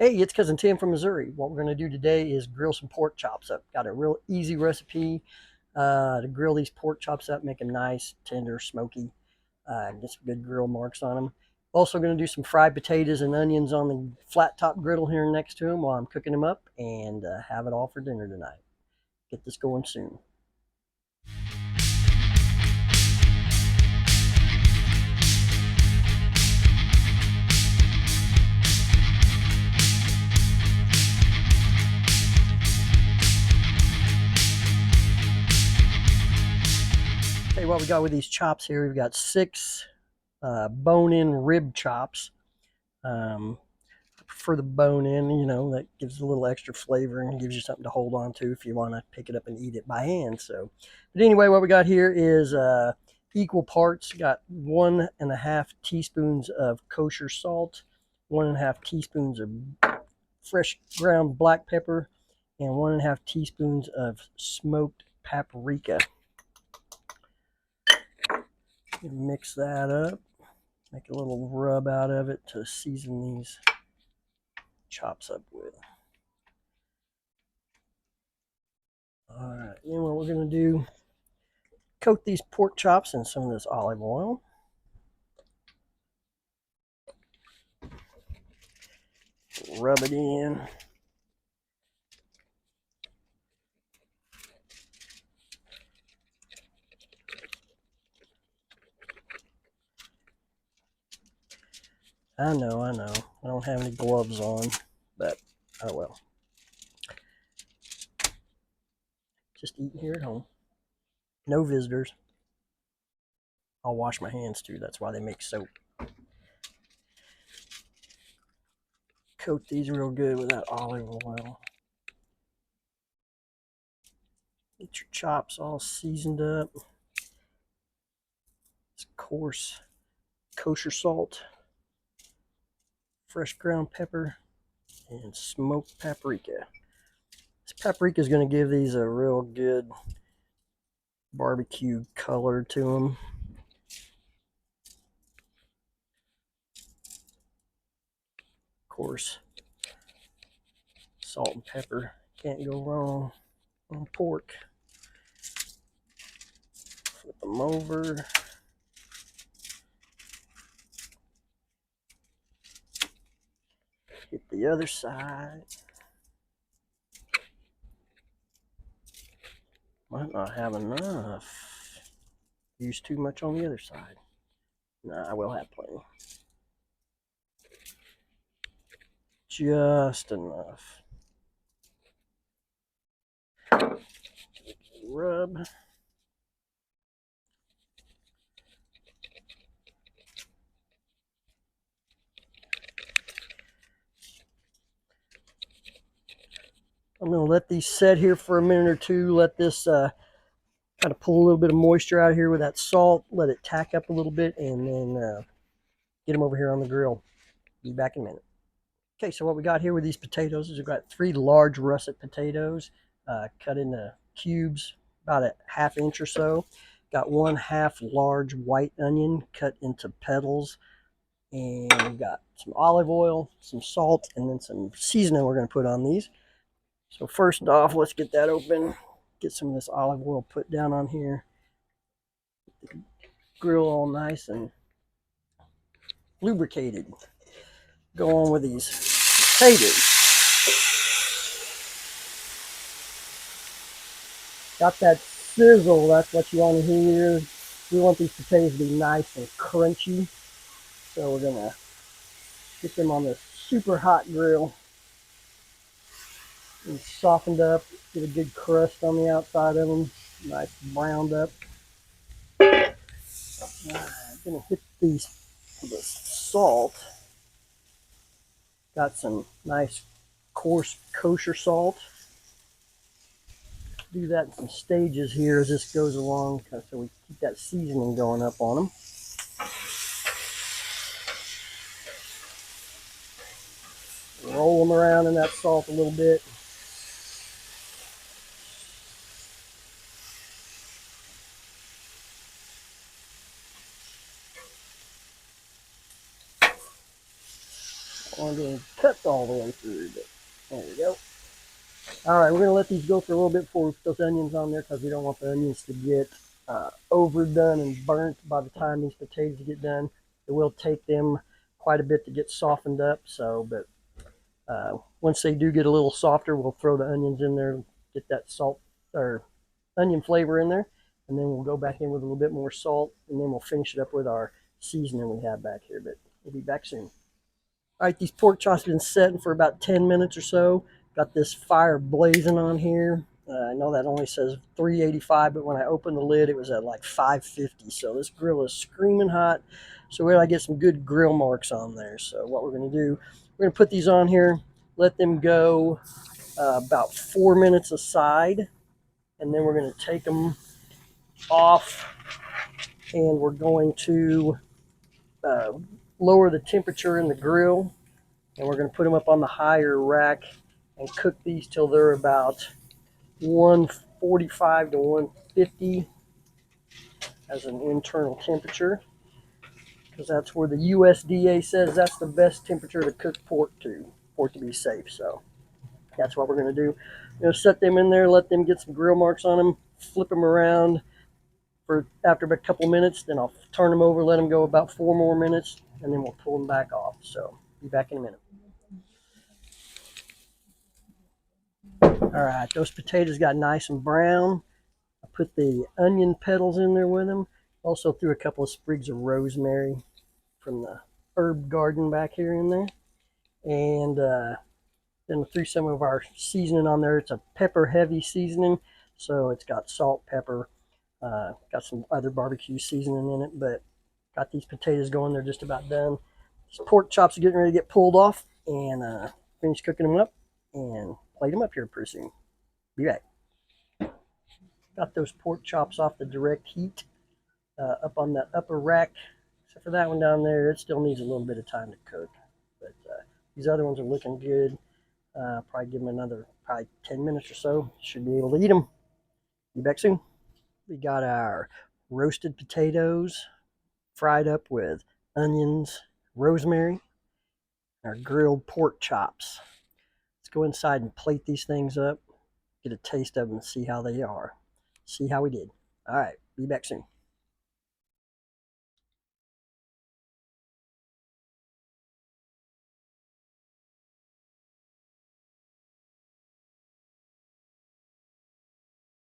Hey, it's Cousin Tim from Missouri. What we're going to do today is grill some pork chops up. Got a real easy recipe to grill these pork chops up, make them nice, tender, smoky, get some good grill marks on them. Also going to do some fried potatoes and onions on the flat top griddle here next to them while I'm cooking them up and have it all for dinner tonight. Get this going soon. Okay, what we got with these chops here, we've got 6 bone-in rib chops. I prefer the bone in, that gives a little extra flavor and gives you something to hold on to if you want to pick it up and eat it by hand. So, but anyway, what we got here is equal parts. Got 1.5 teaspoons of kosher salt, 1.5 teaspoons of fresh ground black pepper, and 1.5 teaspoons of smoked paprika. Mix that up, make a little rub out of it to season these chops up with. All right, then what we're going to do, coat these pork chops in some of this olive oil. Rub it in. I know. I don't have any gloves on, but oh well. Just eating here at home. No visitors. I'll wash my hands too. That's why they make soap. Coat these real good with that olive oil. Get your chops all seasoned up. It's coarse kosher salt, fresh ground pepper, and smoked paprika. This paprika is going to give these a real good barbecue color to them. Of course, salt and pepper can't go wrong on pork. Flip them over. Hit the other side. Might not have enough. Use too much on the other side. Nah, I will have plenty. Just enough. Rub. I'm going to let these set here for a minute or two. Let this kind of pull a little bit of moisture out of here with that salt. Let it tack up a little bit, and then get them over here on the grill. Be back in a minute. Okay, so what we got here with these potatoes is we've got 3 large russet potatoes cut into cubes, about a 1/2 inch or so. Got 1/2 large white onion cut into petals. And we've got some olive oil, some salt, and then some seasoning we're going to put on these. So first off, let's get that open. Get some of this olive oil put down on here. Get the grill all nice and lubricated. Go on with these potatoes. Got that sizzle, that's what you want to hear. We want these potatoes to be nice and crunchy. So we're gonna get them on this super hot grill and softened up, get a good crust on the outside of them, nice browned up. I'm gonna hit these with the salt. Got some nice coarse kosher salt. Do that in some stages here as this goes along, so we keep that seasoning going up on them. Roll them around in that salt a little bit. I'm going to cut all the way through, but there we go. All right, we're going to let these go for a little bit before we put those onions on there because we don't want the onions to get overdone and burnt by the time these potatoes get done. It will take them quite a bit to get softened up. So, but once they do get a little softer, we'll throw the onions in there, get that salt or onion flavor in there, and then we'll go back in with a little bit more salt, and then we'll finish it up with our seasoning we have back here. But we'll be back soon. All right, these pork chops have been setting for about 10 minutes or so. Got this fire blazing on here. I know that only says 385, but when I opened the lid, it was at like 550. So this grill is screaming hot. So we're going to get some good grill marks on there. So what we're going to do, we're going to put these on here, let them go about 4 minutes aside, and then we're going to take them off, and we're going to lower the temperature in the grill, and we're going to put them up on the higher rack and cook these till they're about 145 to 150 as an internal temperature, because that's where the USDA says that's the best temperature to cook pork to for it to be safe. So that's what we're going to do. Set them in there, let them get some grill marks on them, flip them around for after a couple minutes, then I'll turn them over, let them go about 4 more minutes, and then we'll pull them back off. So be back in a minute. All right, those potatoes got nice and brown. I put the onion petals in there with them. Also threw a couple of sprigs of rosemary from the herb garden back here in there. And then threw some of our seasoning on there. It's a pepper heavy seasoning, so it's got salt, pepper, got some other barbecue seasoning in it, but got these potatoes going. They're just about done. These pork chops are getting ready to get pulled off, and finish cooking them up and plate them up here pretty soon. Be back. Got those pork chops off the direct heat up on the upper rack. Except for that one down there, it still needs a little bit of time to cook. But these other ones are looking good. Probably give them another 10 minutes or so. Should be able to eat them. Be back soon. We got our roasted potatoes fried up with onions, rosemary, our grilled pork chops. Let's go inside and plate these things up, get a taste of them and see how they are. See how we did. All right, be back soon.